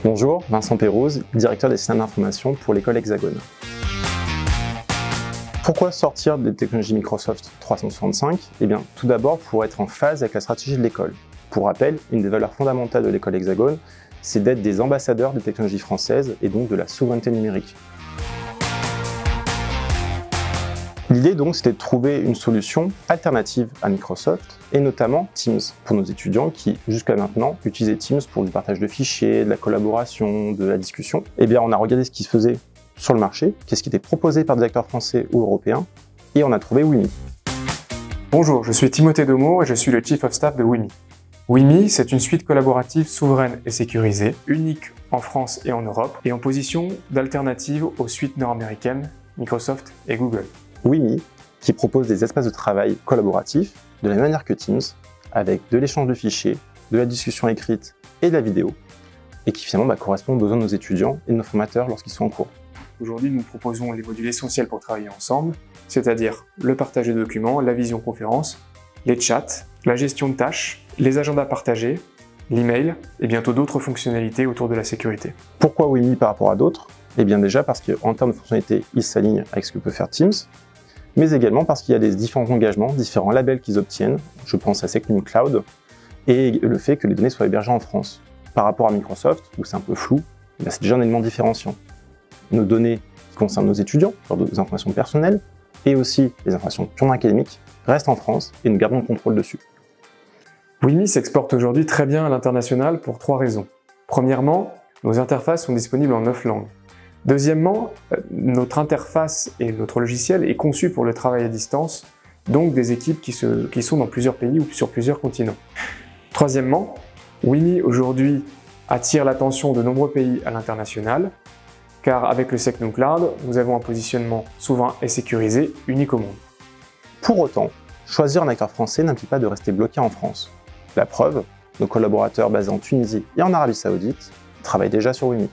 Bonjour, Vincent Pérouse, directeur des systèmes d'information pour l'école Hexagone. Pourquoi sortir des technologies Microsoft 365? Eh bien, tout d'abord pour être en phase avec la stratégie de l'école. Pour rappel, une des valeurs fondamentales de l'école Hexagone, c'est d'être des ambassadeurs des technologies françaises et donc de la souveraineté numérique. L'idée donc c'était de trouver une solution alternative à Microsoft et notamment Teams pour nos étudiants qui jusqu'à maintenant utilisaient Teams pour du partage de fichiers, de la collaboration, de la discussion. Eh bien on a regardé ce qui se faisait sur le marché, qu'est-ce qui était proposé par des acteurs français ou européens et on a trouvé Wimi. Bonjour, je suis Timothée Domo et je suis le Chief of Staff de Wimi. Wimi, c'est une suite collaborative souveraine et sécurisée, unique en France et en Europe et en position d'alternative aux suites nord-américaines Microsoft et Google. Wimi, qui propose des espaces de travail collaboratifs, de la même manière que Teams, avec de l'échange de fichiers, de la discussion écrite et de la vidéo, et qui finalement correspond aux besoins de nos étudiants et de nos formateurs lorsqu'ils sont en cours. Aujourd'hui, nous proposons les modules essentiels pour travailler ensemble, c'est-à-dire le partage de documents, la visioconférence, les chats, la gestion de tâches, les agendas partagés, l'email et bientôt d'autres fonctionnalités autour de la sécurité. Pourquoi Wimi par rapport à d'autres? Eh bien déjà parce qu'en termes de fonctionnalités, ils s'alignent avec ce que peut faire Teams, mais également parce qu'il y a des différents engagements, différents labels qu'ils obtiennent, je pense à Secnum Cloud, et le fait que les données soient hébergées en France. Par rapport à Microsoft, où c'est un peu flou, c'est déjà un élément différenciant. Nos données qui concernent nos étudiants, leurs informations personnelles, et aussi les informations purement académiques, restent en France et nous gardons le contrôle dessus. Wimi s'exporte aujourd'hui très bien à l'international pour 3 raisons. Premièrement, nos interfaces sont disponibles en 9 langues. Deuxièmement, notre interface et notre logiciel est conçu pour le travail à distance, donc des équipes qui sont dans plusieurs pays ou sur plusieurs continents. Troisièmement, Wimi aujourd'hui attire l'attention de nombreux pays à l'international, car avec le Secnum Cloud, nous avons un positionnement souverain et sécurisé unique au monde. Pour autant, choisir un acteur français n'implique pas de rester bloqué en France. La preuve, nos collaborateurs basés en Tunisie et en Arabie Saoudite travaillent déjà sur Wimi.